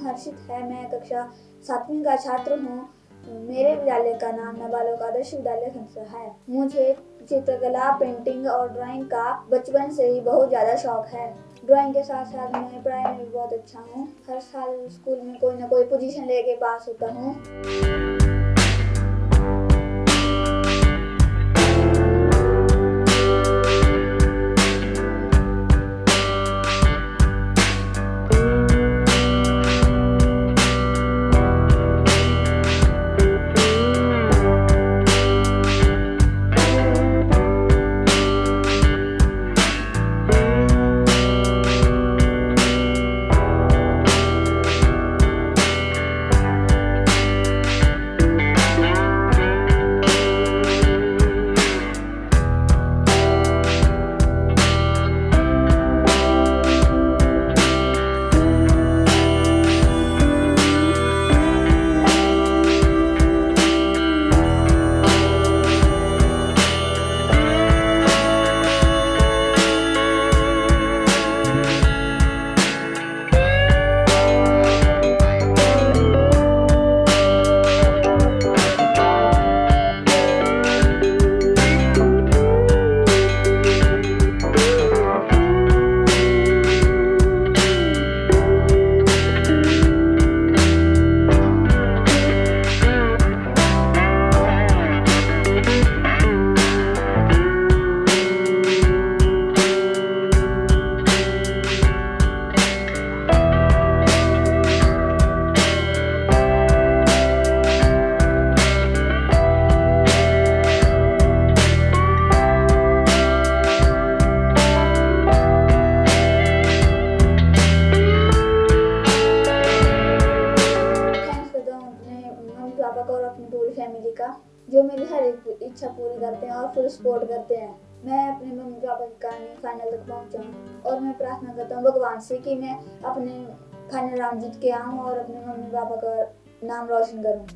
हर्षित है। मैं कक्षा 7वीं का छात्र हूँ। मेरे विद्यालय का नाम नाबालक आदर्श विद्यालय खंडवा है। मुझे चित्रकला, पेंटिंग और ड्राइंग का बचपन से ही बहुत ज़्यादा शौक है। ड्राइंग के साथ साथ मैं पढ़ाई में भी बहुत अच्छा हूँ। हर साल स्कूल में कोई ना कोई पोजीशन लेके पास होता हूँ। पापा को और अपनी पूरी फैमिली का, जो मेरी हर एक इच्छा पूरी करते हैं और फुल सपोर्ट करते हैं। मैं अपने मम्मी पापा की कहानी फाइनल तक पहुंचाऊं और मैं प्रार्थना करता हूं भगवान से कि मैं अपने फाइनल राउंड जीत के आऊं और अपने मम्मी पापा का नाम रोशन करूं।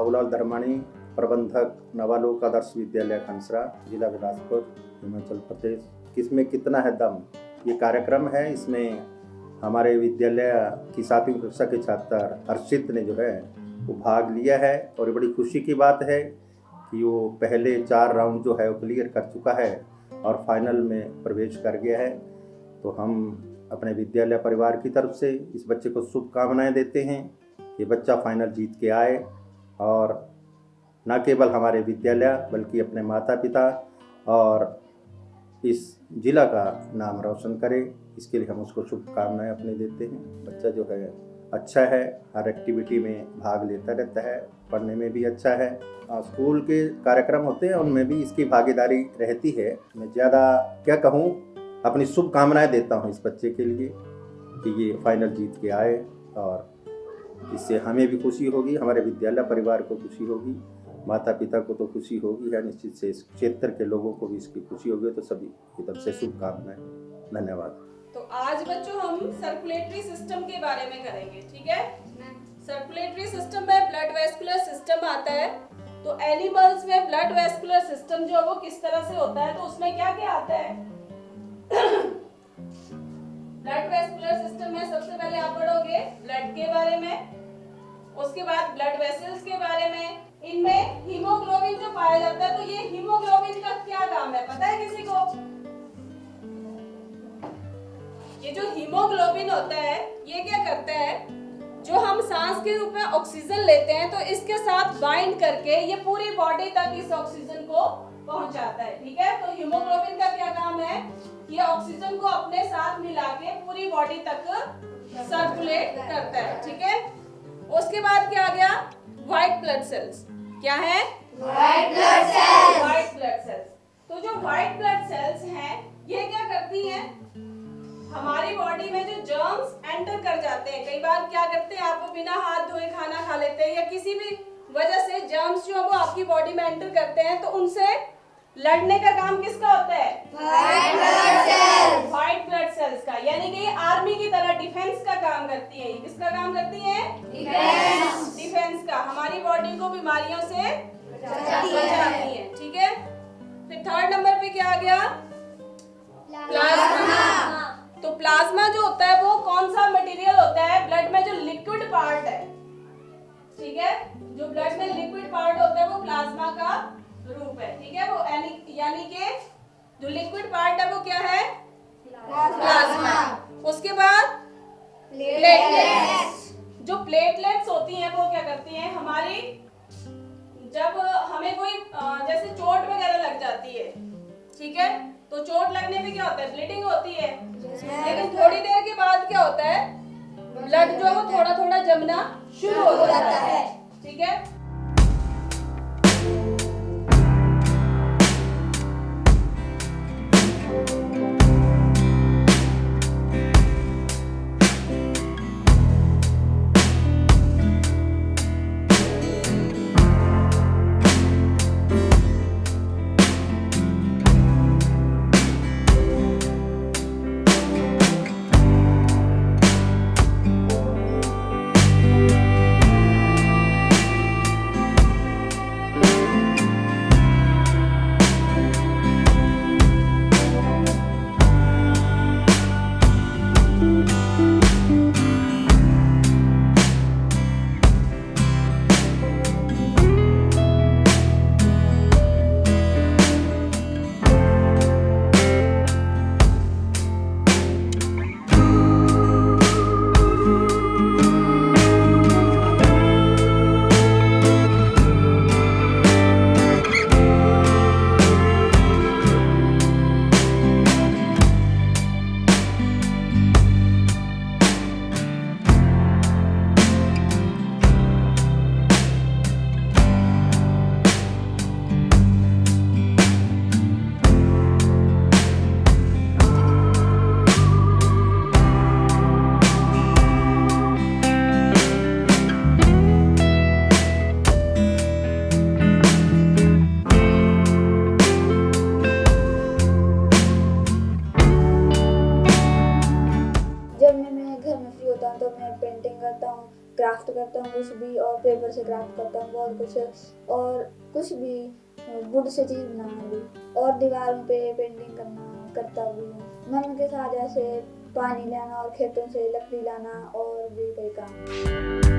बाबूलाल धर्माणी, प्रबंधक नाबालिग आदर्श विद्यालय खनसरा, जिला बिलासपुर, हिमाचल प्रदेश। किसमें कितना है दम, ये कार्यक्रम है। इसमें हमारे विद्यालय की 7वीं कक्षा के छात्र हर्षित ने जो है वो भाग लिया है और ये बड़ी खुशी की बात है कि वो पहले 4 राउंड जो है वो क्लियर कर चुका है और फाइनल में प्रवेश कर गया है। तो हम अपने विद्यालय परिवार की तरफ से इस बच्चे को शुभकामनाएं देते हैं कि बच्चा फाइनल जीत के आए और न केवल हमारे विद्यालय बल्कि अपने माता पिता और इस जिला का नाम रोशन करे। इसके लिए हम उसको शुभकामनाएं अपने देते हैं। बच्चा जो है अच्छा है, हर एक्टिविटी में भाग लेता रहता है, पढ़ने में भी अच्छा है। स्कूल के कार्यक्रम होते हैं उनमें भी इसकी भागीदारी रहती है। मैं ज़्यादा क्या कहूँ, अपनी शुभकामनाएं देता हूँ इस बच्चे के लिए कि ये फाइनल जीत के आए और इससे हमें भी खुशी होगी, हमारे विद्यालय परिवार को खुशी होगी, माता पिता को तो खुशी होगी है, निश्चित से इस क्षेत्र के लोगों को भी इसकी खुशी होगी। तो सभी की तरफ से शुभकामनाएं। धन्यवाद। तो आज बच्चों हम सर्कुलेटरी सिस्टम के बारे में करेंगे, ठीक है। सर्कुलेटरी सिस्टम में ब्लड वेस्कुलर सिस्टम आता है। तो एनिमल्स में ब्लड वेस्कुलर सिस्टम जो है वो किस तरह से होता है, तो उसमें क्या क्या आता है। ब्लड वेस्कुलर सिस्टम में सबसे पहले आप पढ़ोगे ब्लड के बारे में, उसके बाद ब्लड वेसल्स के बारे में। इनमें हीमोग्लोबिन जो पाया जाता है, तो ये हीमोग्लोबिन का क्या काम है पता है किसी को। ये जो हीमोग्लोबिन होता है ये क्या करता है, जो हम सांस के रूप में ऑक्सीजन लेते हैं तो इसके साथ बाइंड करके ये पूरी बॉडी तक इस ऑक्सीजन को पहुंचाता है, ठीक है। तो हीमोग्लोबिन का क्या काम है, ये ऑक्सीजन को अपने साथ मिला के पूरी बॉडी तक सर्कुलेट करता है, ठीक है। उसके बाद क्या आ गया, व्हाइट ब्लड सेल्स। क्या है, white blood cells. White blood cells. तो जो व्हाइट ब्लड सेल्स हैं ये क्या करती हैं, हमारी बॉडी में जो जर्म्स एंटर कर जाते हैं, कई बार क्या करते हैं आप बिना हाथ धोए खाना खा लेते हैं या किसी भी वजह से जर्म्स जो है वो आपकी बॉडी में एंटर करते हैं, तो उनसे लड़ने का काम किसका होता है, white blood cells. White blood cells का। यानी कि आर्मी की तरह डिफेंस का काम करती है। किसका काम करती है, डिफेंस। डिफेंस का, हमारी बॉडी को बीमारियों से बचाती है, ठीक है। फिर 3rd नंबर पे क्या आ गया, प्लाज्मा। तो प्लाज्मा जो होता है वो कौन सा मटेरियल होता है, ब्लड में जो लिक्विड पार्ट है, ठीक है। जो ब्लड में लिक्विड पार्ट होता है वो प्लाज्मा का रूप है, ठीक है। वो यानी कि जो लिक्विड पार्ट है वो क्या है, प्लाज्मा। उसके बाद प्लेटलेट्स। जो प्लेटलेट्स होती हैं वो क्या करती हैं, हमारी जब हमें कोई जैसे चोट वगैरह लग जाती है, ठीक है, तो चोट लगने पे क्या होता है, ब्लीडिंग होती है। लेकिन थोड़ी देर के बाद क्या होता है, ब्लड जो है वो थोड़ा थोड़ा जमना शुरू हो जाता है, ठीक है। क्राफ्ट करता हूँ कुछ भी, और पेपर से क्राफ्ट करता हूँ बहुत कुछ, और कुछ भी वुड से चीज़ बनाना भी, और दीवारों पे पेंटिंग करता भी हूँ। मम्मी के साथ जैसे पानी लाना और खेतों से लकड़ी लाना और भी कई काम।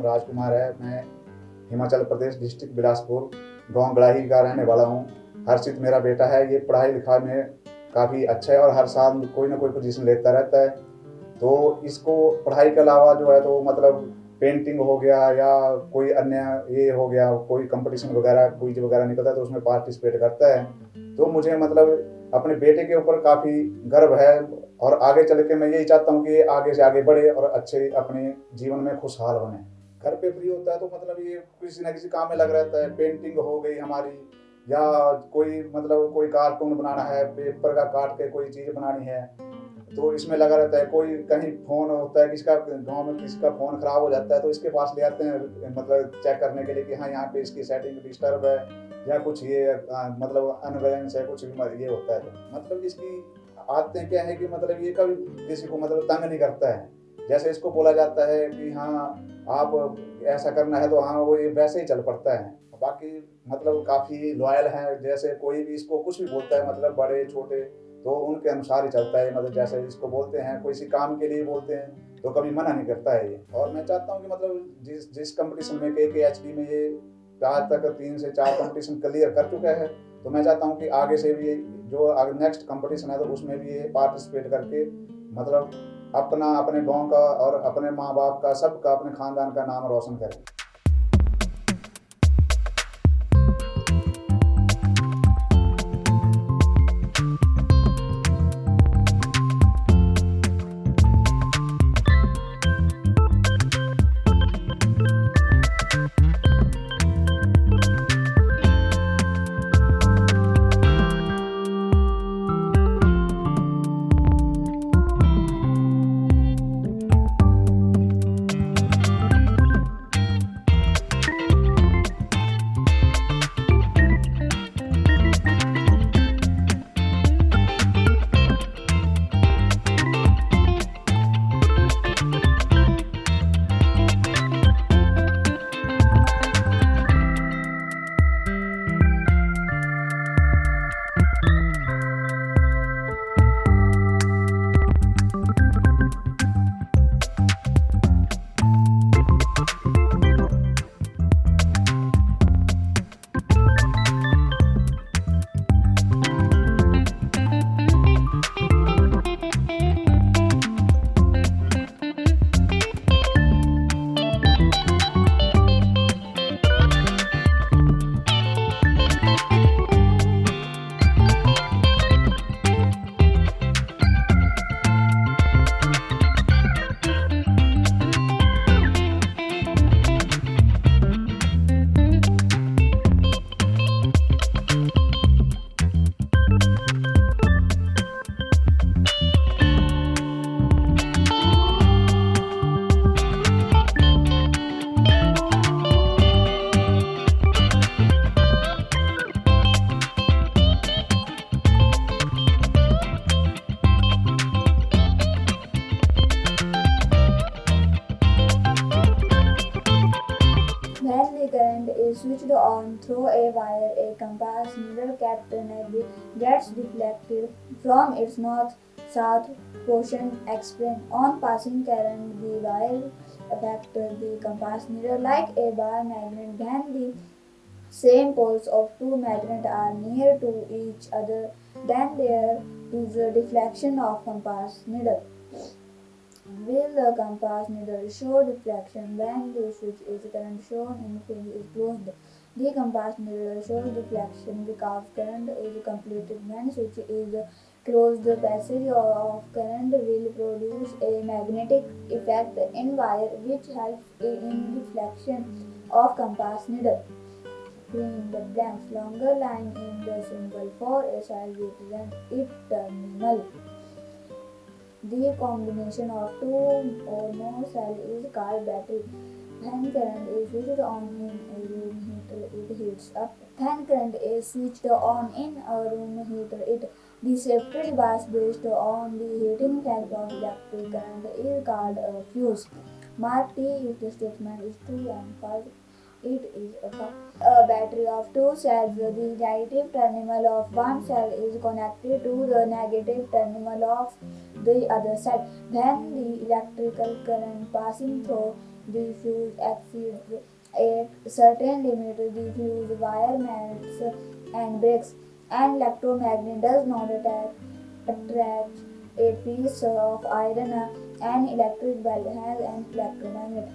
राजकुमार है। मैं हिमाचल प्रदेश डिस्ट्रिक्ट बिलासपुर गांव गड़ाही का रहने वाला हूँ। हर्षित मेरा बेटा है। ये पढ़ाई लिखाई में काफ़ी अच्छा है और हर साल कोई ना कोई पोजीशन लेता रहता है। तो इसको पढ़ाई के अलावा जो है तो मतलब पेंटिंग हो गया या कोई अन्य ये हो गया, कोई कंपटीशन वगैरह क्विज वगैरह निकलता है तो उसमें पार्टिसिपेट करता है। तो मुझे मतलब अपने बेटे के ऊपर काफ़ी गर्व है और आगे चल के मैं यही चाहता हूँ कि ये आगे से आगे बढ़े और अच्छे अपने जीवन में खुशहाल बने। घर पे फ्री होता है तो मतलब ये किसी ना किसी काम में लग रहता है। पेंटिंग हो गई हमारी, या कोई मतलब कोई कार्टून बनाना है, पेपर का काट के कोई चीज़ बनानी है तो इसमें लगा रहता है। कोई कहीं फ़ोन होता है, किसका गांव में किसी का फ़ोन ख़राब हो जाता है तो इसके पास ले आते हैं मतलब चेक करने के लिए कि हाँ यहाँ पे इसकी सेटिंग डिस्टर्ब है या कुछ ये मतलब अनबैलेंस है, कुछ भी ये होता है। तो मतलब इसकी आदतें क्या है कि मतलब ये कभी किसी को मतलब तंग नहीं करता है। जैसे इसको बोला जाता है कि हाँ आप ऐसा करना है तो हाँ वो ये वैसे ही चल पड़ता है। बाकी मतलब काफ़ी लॉयल है। जैसे कोई भी इसको कुछ भी बोलता है मतलब बड़े छोटे तो उनके अनुसार ही चलता है। मतलब जैसे इसको बोलते हैं, कोई सी काम के लिए बोलते हैं तो कभी मना नहीं करता है ये। और मैं चाहता हूँ कि मतलब जिस कंपटीशन में KKHD में ये आज तक 3 से 4 कंपटीशन क्लियर कर चुका है, तो मैं चाहता हूँ कि आगे से भी जो नेक्स्ट कंपटीशन है तो उसमें भी ये पार्टिसिपेट करके मतलब अपने गांव का और अपने माँ बाप का, सबका, अपने खानदान का नाम रोशन करें। When the current is switched on through a wire, a compass needle captain gets deflected from its north-south portion. Explain. On passing current, the wire affects the compass needle like a bar magnet. When the same poles of two magnets are near to each other, then there is a deflection of compass needle. Will the compass needle show deflection when the switch is current shown in field is closed? The compass needle shows deflection because current is completed. When switch is closed, the passage of current will produce a magnetic effect in wire which helps in deflection of compass needle. Fill in the blanks. Longer line in the symbol for a cell represents its terminal. The combination of two or more cells is called battery. When current is switched on in a room heater, it heats up. When current is switched on in a room heater, the safety device based on the heating effect of electric current is called a fuse. Mark T if the statement is true and false. It is a battery of two cells. The negative terminal of one cell is connected to the negative terminal of the other cell. When the electrical current passing through the fuse exceeds a certain limit, the fuse wire melts and breaks. An electromagnet does not attract a piece of iron. An electric bulb has an electromagnet.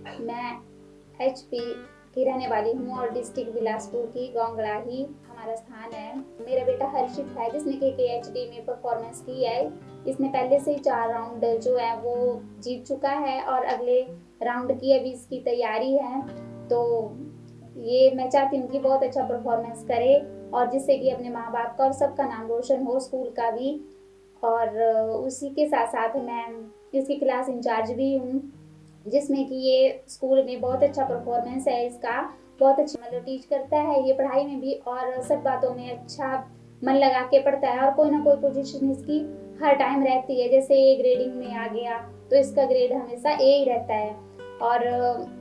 मैं HP की रहने वाली हूँ और district Bilaspur की गाँव गड़ाही हमारा स्थान है। मेरा बेटा हर्षित है जिसने KKHD में परफॉर्मेंस की है। इसने पहले से ही 4 राउंड जो है वो जीत चुका है और अगले राउंड की अभी इसकी तैयारी है। तो ये मैं चाहती हूँ कि बहुत अच्छा परफॉर्मेंस करे और जिससे कि अपने माँ बाप का और सबका नाम रोशन हो, स्कूल का भी। और उसी के साथ साथ मैं इसकी क्लास इंचार्ज भी हूँ, जिसमें कि ये स्कूल में बहुत अच्छा परफॉर्मेंस है इसका, बहुत अच्छा मतलब टीच करता है ये पढ़ाई में भी और सब बातों में अच्छा मन लगा के पढ़ता है और कोई ना कोई पोजीशन इसकी हर टाइम रहती है। जैसे ए ग्रेडिंग में आ गया तो इसका ग्रेड हमेशा A ही रहता है और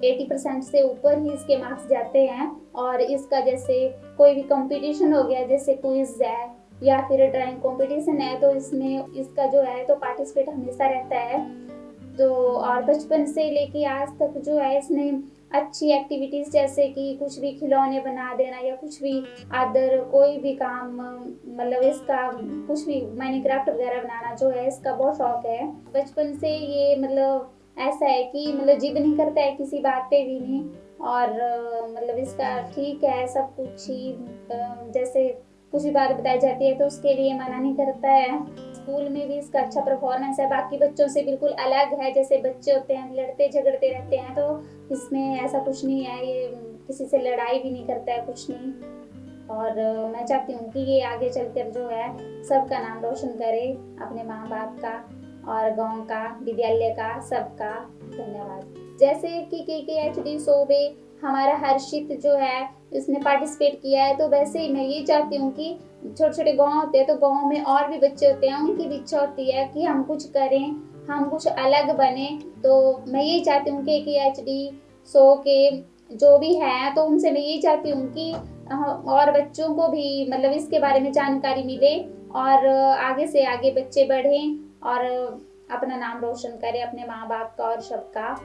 80% से ऊपर ही इसके मार्क्स जाते हैं। और इसका जैसे कोई भी कंपटीशन हो गया, जैसे क्विज है या फिर ड्राइंग कंपटीशन है, तो इसमें इसका जो है तो पार्टिसिपेट हमेशा रहता है। तो और बचपन से लेके आज तक जो है इसने अच्छी एक्टिविटीज़ जैसे कि कुछ भी खिलौने बना देना या कुछ भी अदर कोई भी काम, मतलब इसका कुछ भी माइनक्राफ्ट वगैरह बनाना जो है इसका बहुत शौक है। बचपन से ये मतलब ऐसा है कि मतलब जिद नहीं करता है किसी बात पे भी नहीं और मतलब इसका ठीक है सब कुछ ही, जैसे कुछ भी बात बताई जाती है तो उसके लिए मना नहीं करता है। स्कूल में भी इसका अच्छा परफॉर्मेंस है, बाकी बच्चों से बिल्कुल अलग है। जैसे बच्चे होते हैं लड़ते झगड़ते रहते हैं, तो इसमें ऐसा कुछ नहीं है, ये किसी से लड़ाई भी नहीं करता है, कुछ नहीं। और मैं चाहती हूँ कि ये आगे चलकर जो है सबका नाम रोशन करे, अपने माँ बाप का और गांव का, विद्यालय का, सबका। धन्यवाद। जैसे कि KKHD शो में हमारा हर्षित जो है इसने पार्टिसिपेट किया है, तो वैसे ही मैं ये चाहती हूँ कि छोटे छोटे गांव होते हैं तो गांव में और भी बच्चे होते हैं, उनकी भी इच्छा होती है कि हम कुछ करें, हम कुछ अलग बने। तो मैं यही चाहती हूँ कि KKHD शो के जो भी हैं तो उनसे मैं यही चाहती हूँ कि और बच्चों को भी मतलब इसके बारे में जानकारी मिले और आगे से आगे बच्चे बढ़ें और अपना नाम रोशन करें, अपने माँ बाप का और सबका।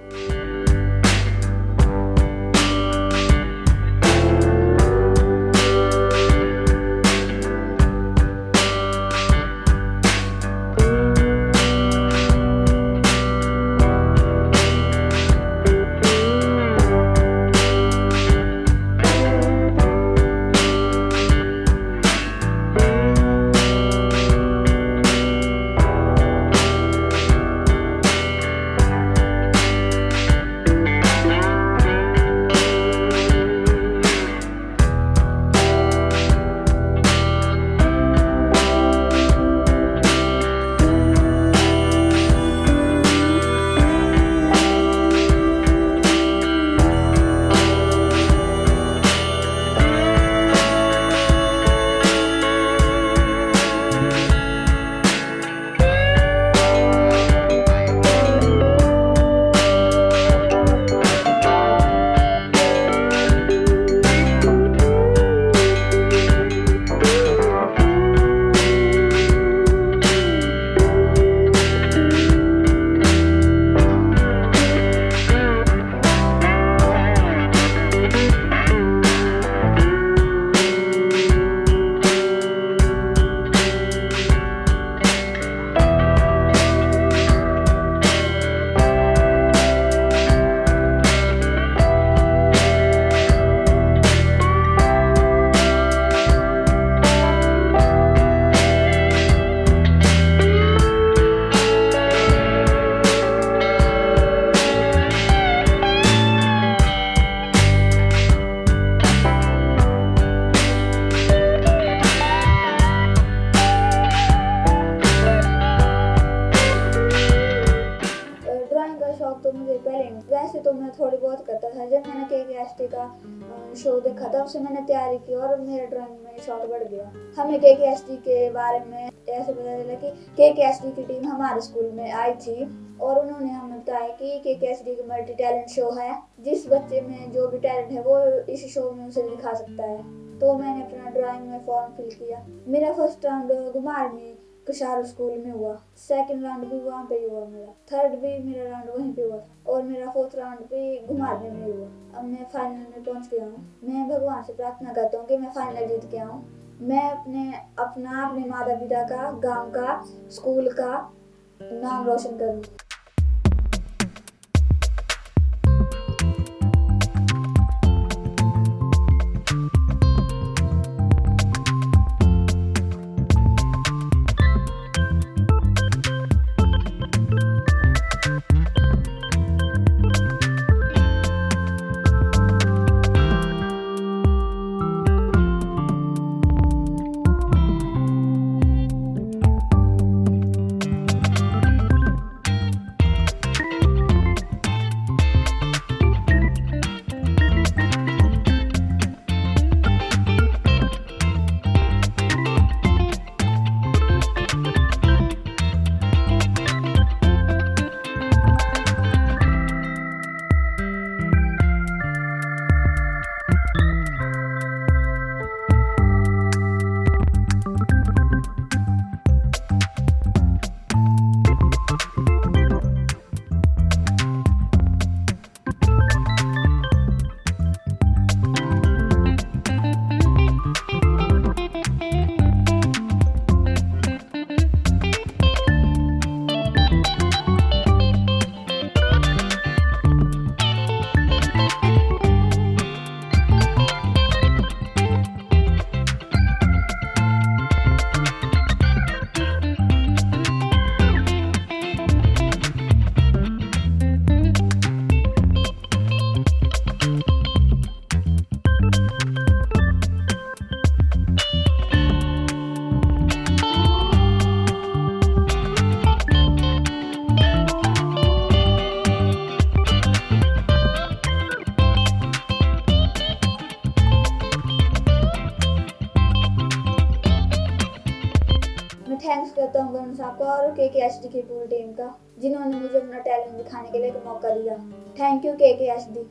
वैसे तो मैं थोड़ी बहुत करता था। जब मैंने KKHD का शो देखा था उससे मैंने तैयारी की और मेरा ड्राइंग में शौक बढ़ गया। हमें KKHD के बारे में ऐसे पता चला कि KKHD की टीम हमारे स्कूल में आई थी और उन्होंने हमें बताया कि KKHD का मल्टी टैलेंट शो है, जिस बच्चे में जो भी टैलेंट है वो इस शो में उसे दिखा सकता है। तो मैंने अपना ड्राइंग में फॉर्म फिल किया। मेरा फर्स्ट राउंड घुमार में कशारू स्कूल में हुआ, सेकंड राउंड भी वहाँ पे हुआ, मेरा थर्ड भी मेरा राउंड वहीं पे हुआ था और मेरा फोर्थ राउंड भी घुमार में हुआ। अब मैं फाइनल में पहुँच गया हूँ। मैं भगवान से प्रार्थना करता हूँ कि मैं फाइनल जीत के आऊँ। मैं अपने माता पिता का, गांव का, स्कूल का नाम रोशन करूँ। थैंक्स करता हूँ वरुण साहब का और KKHD की पूरी टीम का, जिन्होंने मुझे अपना टैलेंट दिखाने के लिए एक मौका दिया। Thank you KKHD।